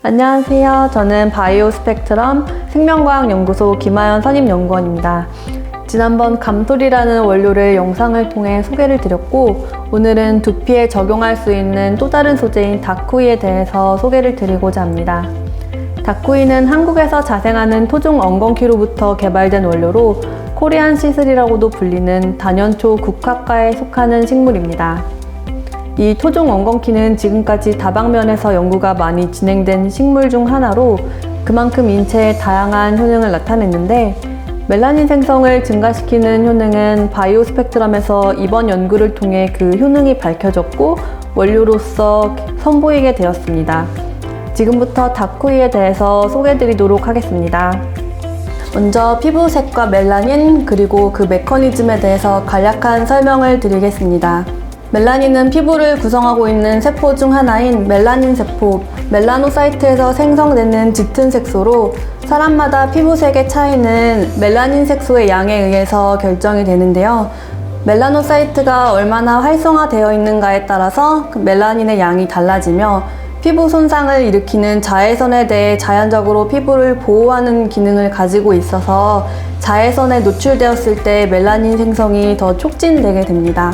안녕하세요. 저는 바이오 스펙트럼 생명과학연구소 김하연 선임연구원입니다. 지난번 감솔이라는 원료를 영상을 통해 소개를 드렸고, 오늘은 두피에 적용할 수 있는 또 다른 소재인 다쿠이에 대해서 소개를 드리고자 합니다. 다쿠이는 한국에서 자생하는 토종 엉겅퀴로부터 개발된 원료로 코리안 시슬이라고도 불리는 단연초 국화과에 속하는 식물입니다. 이 토종 엉겅퀴는 지금까지 다방면에서 연구가 많이 진행된 식물 중 하나로 그만큼 인체에 다양한 효능을 나타냈는데, 멜라닌 생성을 증가시키는 효능은 바이오 스펙트럼에서 이번 연구를 통해 그 효능이 밝혀졌고 원료로서 선보이게 되었습니다. 지금부터 다쿠이에 대해서 소개해드리도록 하겠습니다. 먼저 피부색과 멜라닌 그리고 그 메커니즘에 대해서 간략한 설명을 드리겠습니다. 멜라닌은 피부를 구성하고 있는 세포 중 하나인 멜라닌 세포, 멜라노사이트에서 생성되는 짙은 색소로 사람마다 피부색의 차이는 멜라닌 색소의 양에 의해서 결정이 되는데요. 멜라노사이트가 얼마나 활성화되어 있는가에 따라서 그 멜라닌의 양이 달라지며 피부 손상을 일으키는 자외선에 대해 자연적으로 피부를 보호하는 기능을 가지고 있어서 자외선에 노출되었을 때 멜라닌 생성이 더 촉진되게 됩니다.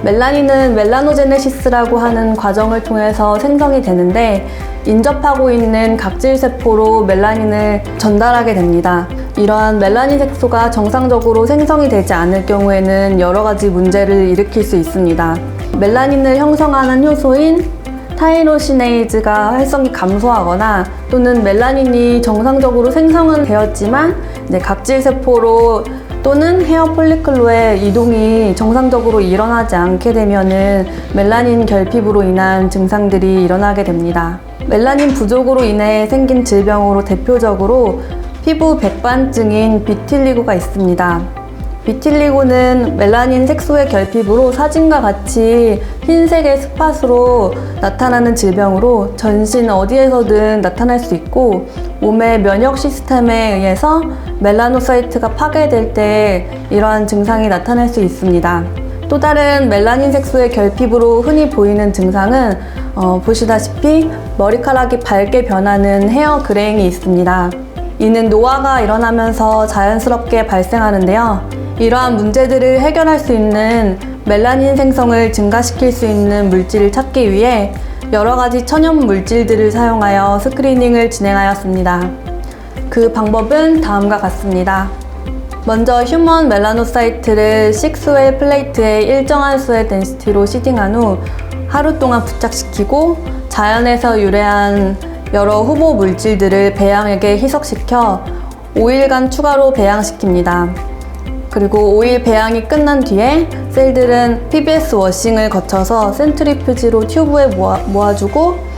멜라닌은 멜라노제네시스라고 하는 과정을 통해서 생성이 되는데, 인접하고 있는 각질세포로 멜라닌을 전달하게 됩니다. 이러한 멜라닌 색소가 정상적으로 생성이 되지 않을 경우에는 여러 가지 문제를 일으킬 수 있습니다. 멜라닌을 형성하는 효소인 타이로시네이즈가 활성이 감소하거나, 또는 멜라닌이 정상적으로 생성은 되었지만 각질세포로 또는 헤어 폴리클로의 이동이 정상적으로 일어나지 않게 되면은 멜라닌 결핍으로 인한 증상들이 일어나게 됩니다. 멜라닌 부족으로 인해 생긴 질병으로 대표적으로 피부 백반증인 비틸리고가 있습니다. 비틸리고는 멜라닌 색소의 결핍으로 사진과 같이 흰색의 스팟으로 나타나는 질병으로 전신 어디에서든 나타날 수 있고, 몸의 면역 시스템에 의해서 멜라노사이트가 파괴될 때 이러한 증상이 나타날 수 있습니다. 또 다른 멜라닌 색소의 결핍으로 흔히 보이는 증상은 보시다시피 머리카락이 밝게 변하는 헤어 그레잉이 있습니다. 이는 노화가 일어나면서 자연스럽게 발생하는데요. 이러한 문제들을 해결할 수 있는 멜라닌 생성을 증가시킬 수 있는 물질을 찾기 위해 여러 가지 천연 물질들을 사용하여 스크리닝을 진행하였습니다. 그 방법은 다음과 같습니다. 먼저 휴먼 멜라노사이트를 6웨이 플레이트에 일정한 수의 덴시티로 시딩한 후 하루 동안 부착시키고, 자연에서 유래한 여러 후보 물질들을 배양액에 희석시켜 5일간 추가로 배양시킵니다. 그리고 5일 배양이 끝난 뒤에 셀들은 PBS 워싱을 거쳐서 센트리퓨지로 튜브에 모아주고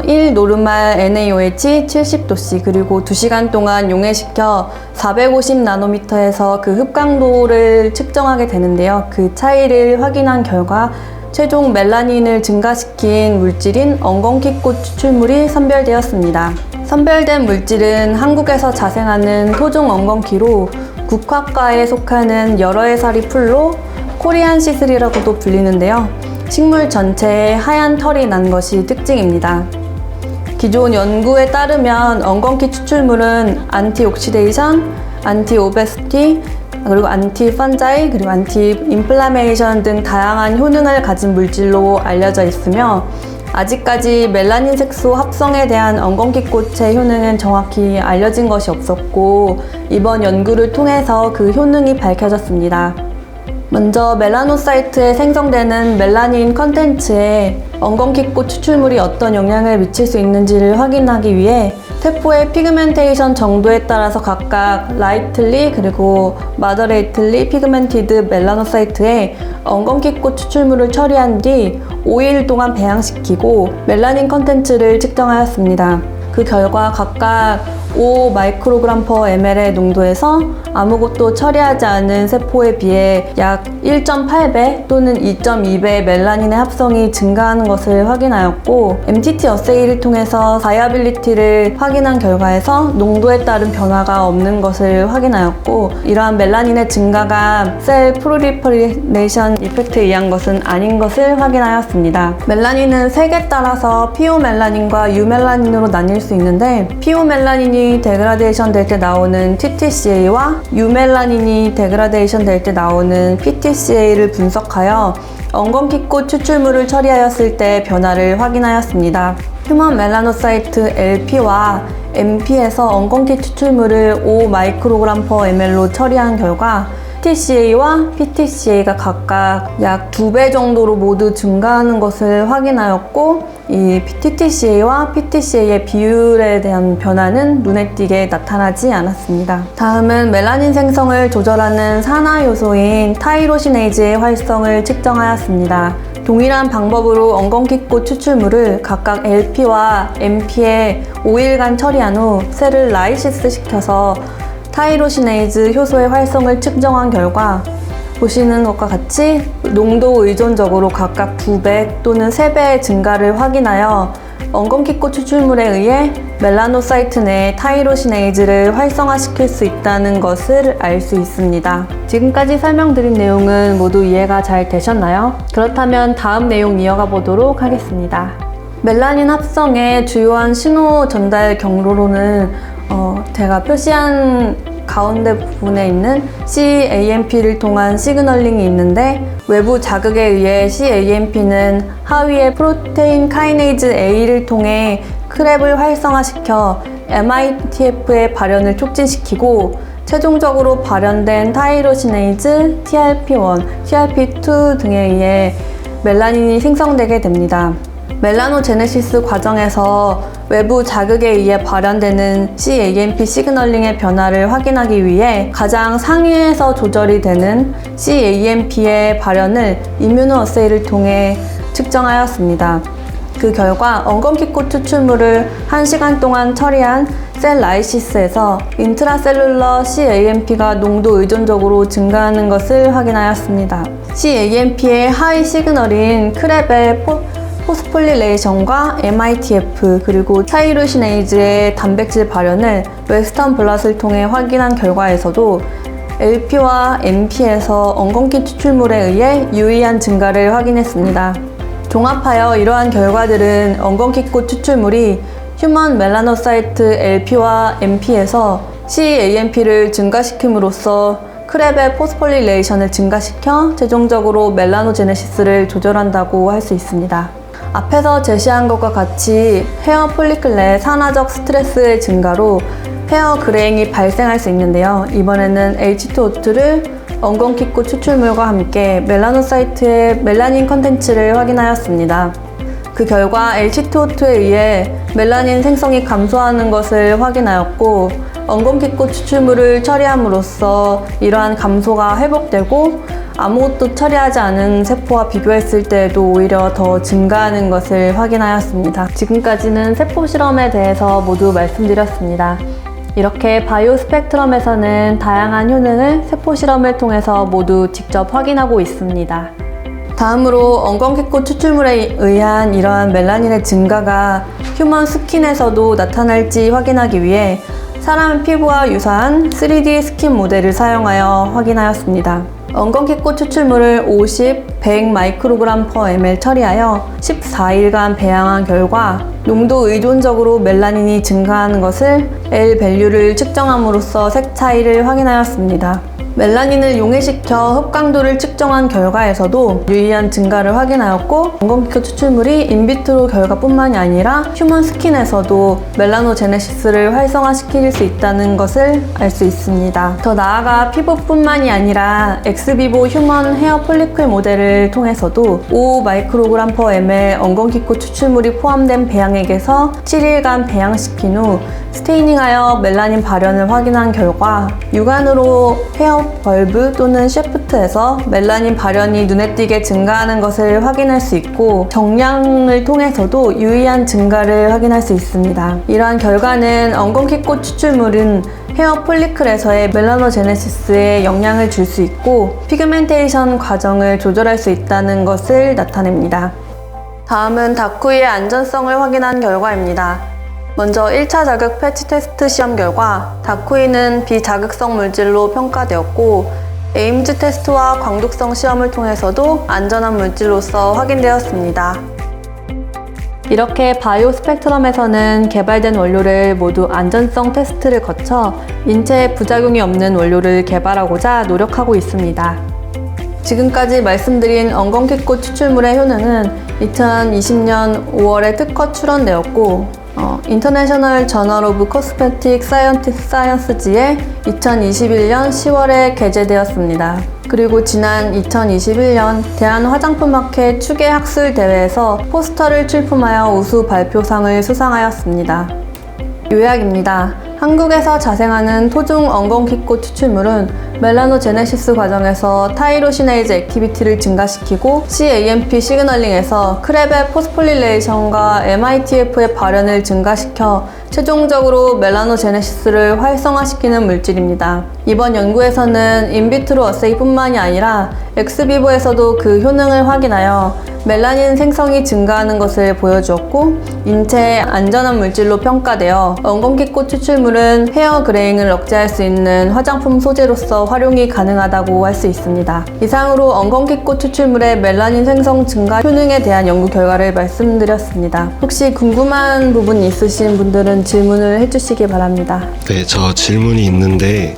1 노르말 NaOH 70도씨 그리고 2시간 동안 용해시켜 450 나노미터에서 그 흡강도를 측정하게 되는데요. 그 차이를 확인한 결과 최종 멜라닌을 증가시킨 물질인 엉겅퀴꽃 추출물이 선별되었습니다. 선별된 물질은 한국에서 자생하는 토종 엉겅퀴로 국화과에 속하는 여러 해살이 풀로 코리안 시슬이라고도 불리는데요. 식물 전체에 하얀 털이 난 것이 특징입니다. 기존 연구에 따르면 엉겅퀴 추출물은 안티옥시데이션, 안티오베시티, 그리고 안티펀자이, 그리고 안티인플라메이션 등 다양한 효능을 가진 물질로 알려져 있으며, 아직까지 멜라닌 색소 합성에 대한 엉겅퀴꽃의 효능은 정확히 알려진 것이 없었고, 이번 연구를 통해서 그 효능이 밝혀졌습니다. 먼저 멜라노사이트에 생성되는 멜라닌 컨텐츠에 엉겅퀴꽃 추출물이 어떤 영향을 미칠 수 있는지를 확인하기 위해 세포의 피그멘테이션 정도에 따라서 각각 라이틀리 그리고 마더레이틀리 피그멘티드 멜라노사이트에 엉겅퀴꽃 추출물을 처리한 뒤 5일 동안 배양시키고 멜라닌 컨텐츠를 측정하였습니다. 그 결과 각각 5 마이크로그램 per ml의 농도에서 아무것도 처리하지 않은 세포에 비해 약 1.8배 또는 2.2배 멜라닌의 합성이 증가하는 것을 확인하였고, MTT 어세이를 통해서 바이어빌리티를 확인한 결과에서 농도에 따른 변화가 없는 것을 확인하였고, 이러한 멜라닌의 증가가 셀 프롤리퍼레이션 이펙트에 의한 것은 아닌 것을 확인하였습니다. 멜라닌은 색에 따라서 피오멜라닌과 유멜라닌으로 나뉠 수 있는데, 피오멜라닌이 데그라데이션 될 때 나오는 TTCA와 유멜라닌이 데그라데이션 될 때 나오는 PTCA를 분석하여 엉겅퀴꽃 추출물을 처리하였을 때 변화를 확인하였습니다. 휴먼 멜라노사이트 LP와 MP에서 엉겅퀴 추출물을 5 마이크로그램 per ml로 처리한 결과 TCA와 PTCA가 각각 약 2배 정도로 모두 증가하는 것을 확인하였고, 이 TTCA와 PTCA의 비율에 대한 변화는 눈에 띄게 나타나지 않았습니다. 다음은 멜라닌 생성을 조절하는 산화 요소인 타이로시네이즈의 활성을 측정하였습니다. 동일한 방법으로 엉겅퀴꽃 추출물을 각각 LP와 MP에 5일간 처리한 후 셀을 라이시스 시켜서 타이로시네이즈 효소의 활성을 측정한 결과 보시는 것과 같이 농도 의존적으로 각각 2배 또는 3배의 증가를 확인하여 엉겅퀴꽃 추출물에 의해 멜라노사이트 내 타이로시네이즈를 활성화시킬 수 있다는 것을 알 수 있습니다. 지금까지 설명드린 내용은 모두 이해가 잘 되셨나요? 그렇다면 다음 내용 이어가 보도록 하겠습니다. 멜라닌 합성의 주요한 신호 전달 경로로는 제가 표시한 가운데 부분에 있는 CAMP를 통한 시그널링이 있는데, 외부 자극에 의해 CAMP는 하위의 프로테인 카이네이즈 A를 통해 크랩을 활성화시켜 MITF의 발현을 촉진시키고, 최종적으로 발현된 타이로시네이즈, TRP1, TRP2 등에 의해 멜라닌이 생성되게 됩니다. 멜라노제네시스 과정에서 외부 자극에 의해 발현되는 CAMP 시그널링의 변화를 확인하기 위해 가장 상위에서 조절이 되는 CAMP의 발현을 이뮤노어세이를 통해 측정하였습니다. 그 결과 엉겅퀴꽃 추출물을 1시간 동안 처리한 셀 라이시스에서 인트라셀룰러 CAMP가 농도 의존적으로 증가하는 것을 확인하였습니다. CAMP의 하위 시그널인 크랩의 포스폴리레이션과 MITF 그리고 타이로시네이즈의 단백질 발현을 웨스턴 블럿을 통해 확인한 결과에서도 LP와 MP에서 엉겅퀴 추출물에 의해 유의한 증가를 확인했습니다. 종합하여 이러한 결과들은 엉겅퀴꽃 추출물이 휴먼 멜라노사이트 LP와 MP에서 CAMP를 증가시킴으로써 크랩의 포스폴리레이션을 증가시켜 최종적으로 멜라노제네시스를 조절한다고 할 수 있습니다. 앞에서 제시한 것과 같이 헤어 폴리클 내 산화적 스트레스의 증가로 헤어 그레잉이 발생할 수 있는데요. 이번에는 H2O2를 엉겅퀴꽃 추출물과 함께 멜라노사이트의 멜라닌 컨텐츠를 확인하였습니다. 그 결과 H2O2에 의해 멜라닌 생성이 감소하는 것을 확인하였고, 엉겅퀴꽃 추출물을 처리함으로써 이러한 감소가 회복되고, 아무것도 처리하지 않은 세포와 비교했을 때에도 오히려 더 증가하는 것을 확인하였습니다. 지금까지는 세포 실험에 대해서 모두 말씀드렸습니다. 이렇게 바이오 스펙트럼에서는 다양한 효능을 세포 실험을 통해서 모두 직접 확인하고 있습니다. 다음으로 엉겅퀴꽃 추출물에 의한 이러한 멜라닌의 증가가 휴먼 스킨에서도 나타날지 확인하기 위해 사람 피부와 유사한 3D 스킨 모델을 사용하여 확인하였습니다. 엉겅퀴꽃 추출물을 50, 100 마이크로그램 per ml 처리하여 14일간 배양한 결과 농도 의존적으로 멜라닌이 증가하는 것을 L 밸류를 측정함으로써 색 차이를 확인하였습니다. 멜라닌을 용해시켜 흡강도를 측정한 결과에서도 유의한 증가를 확인하였고, 엉겅퀴꽃 추출물이 인비트로 결과뿐만이 아니라 휴먼 스킨에서도 멜라노제네시스를 활성화시킬 수 있다는 것을 알 수 있습니다. 더 나아가 피부뿐만이 아니라 엑스비보 휴먼 헤어 폴리클 모델을 통해서도 5 마이크로그램 per ml 엉겅퀴꽃 추출물이 포함된 배양액에서 7일간 배양시킨 후 스테이닝하여 멜라닌 발현을 확인한 결과 육안으로 헤어 벌브 또는 샤프트에서 멜라닌 발현이 눈에 띄게 증가하는 것을 확인할 수 있고 정량을 통해서도 유의한 증가를 확인할 수 있습니다. 이러한 결과는 엉겅퀴꽃 추출물은 헤어 폴리클에서의 멜라노제네시스에 영향을 줄 수 있고 피그멘테이션 과정을 조절할 수 있다는 것을 나타냅니다. 다음은 다쿠이의 안전성을 확인한 결과입니다. 먼저 1차 자극 패치 테스트 시험 결과 다쿠이는 비자극성 물질로 평가되었고 에임즈 테스트와 광독성 시험을 통해서도 안전한 물질로서 확인되었습니다. 이렇게 바이오 스펙트럼에서는 개발된 원료를 모두 안전성 테스트를 거쳐 인체에 부작용이 없는 원료를 개발하고자 노력하고 있습니다. 지금까지 말씀드린 엉겅퀴꽃 추출물의 효능은 2020년 5월에 특허 출원되었고 인터내셔널 저널 오브 코스메틱 사이언스지에 2021년 10월에 게재되었습니다. 그리고 지난 2021년 대한화장품마켓 추계학술대회에서 포스터를 출품하여 우수 발표상을 수상하였습니다. 요약입니다. 한국에서 자생하는 토종 엉겅퀴꽃 추출물은 멜라노제네시스 과정에서 타이로시네이즈 액티비티를 증가시키고 CAMP 시그널링에서 크레베 포스폴리레이션과 MITF의 발현을 증가시켜 최종적으로 멜라노제네시스를 활성화시키는 물질입니다. 이번 연구에서는 인비트로 어세이뿐만이 아니라 엑스비보에서도 그 효능을 확인하여 멜라닌 생성이 증가하는 것을 보여주었고 인체에 안전한 물질로 평가되어 엉겅퀴꽃 추출물은 헤어 그레잉을 억제할 수 있는 화장품 소재로서 활용이 가능하다고 할 수 있습니다. 이상으로 엉겅퀴꽃 추출물의 멜라닌 생성 증가 효능에 대한 연구 결과를 말씀드렸습니다. 혹시 궁금한 부분이 있으신 분들은 질문을 해주시기 바랍니다. 네, 저 질문이 있는데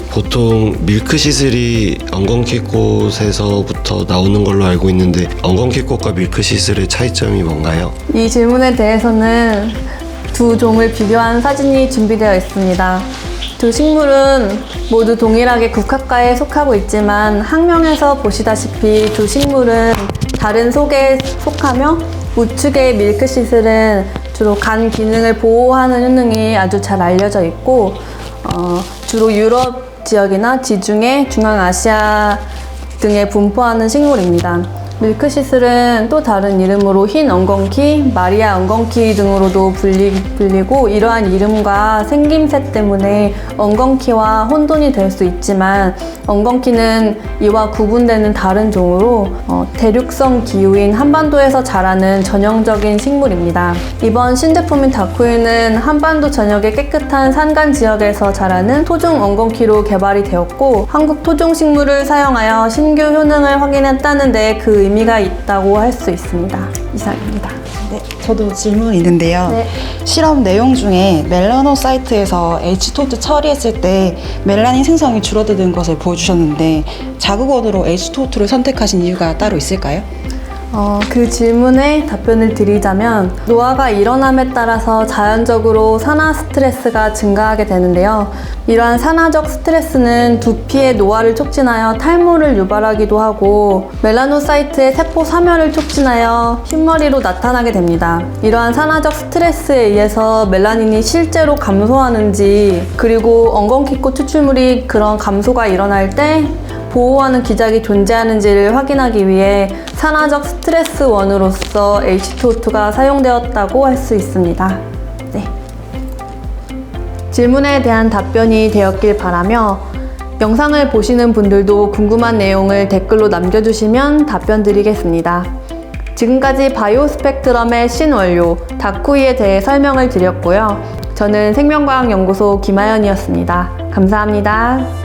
보통 밀크시슬이 엉겅퀴꽃에서부터 나오는 걸로 알고 있는데 엉겅퀴꽃과 밀크시슬의 차이점이 뭔가요? 이 질문에 대해서는 두 종을 비교한 사진이 준비되어 있습니다. 두 식물은 모두 동일하게 국화과에 속하고 있지만 학명에서 보시다시피 두 식물은 다른 속에 속하며 우측의 밀크시슬은 주로 간 기능을 보호하는 효능이 아주 잘 알려져 있고 주로 유럽 지역이나 지중해, 중앙아시아 등에 분포하는 식물입니다. 밀크시슬은 또 다른 이름으로 흰 엉겅퀴, 마리아 엉겅퀴 등으로도 불리고 이러한 이름과 생김새 때문에 엉겅퀴와 혼돈이 될 수 있지만 엉겅퀴는 이와 구분되는 다른 종으로 대륙성 기후인 한반도에서 자라는 전형적인 식물입니다. 이번 신제품인 다쿠이는 한반도 전역의 깨끗한 산간 지역에서 자라는 토종 엉겅퀴로 개발이 되었고 한국 토종 식물을 사용하여 신규 효능을 확인했다는데 그 의미가 있다고 할 수 있습니다. 이상입니다. 네, 저도 질문이 있는데요. 네. 실험 내용 중에 멜라노사이트에서 H2O2 처리했을 때 멜라닌 생성이 줄어드는 것을 보여주셨는데 자극원으로 H2O2를 선택하신 이유가 따로 있을까요? 그 질문에 답변을 드리자면 노화가 일어남에 따라서 자연적으로 산화 스트레스가 증가하게 되는데요. 이러한 산화적 스트레스는 두피의 노화를 촉진하여 탈모를 유발하기도 하고 멜라노사이트의 세포 사멸을 촉진하여 흰머리로 나타나게 됩니다. 이러한 산화적 스트레스에 의해서 멜라닌이 실제로 감소하는지 그리고 엉겅퀴꽃 추출물이 그런 감소가 일어날 때 보호하는 기작이 존재하는지를 확인하기 위해 산화적 스트레스 원으로서 H2O2가 사용되었다고 할 수 있습니다. 네. 질문에 대한 답변이 되었길 바라며 영상을 보시는 분들도 궁금한 내용을 댓글로 남겨주시면 답변 드리겠습니다. 지금까지 바이오 스펙트럼의 신원료 다쿠이에 대해 설명을 드렸고요. 저는 생명과학연구소 김하연이었습니다. 감사합니다.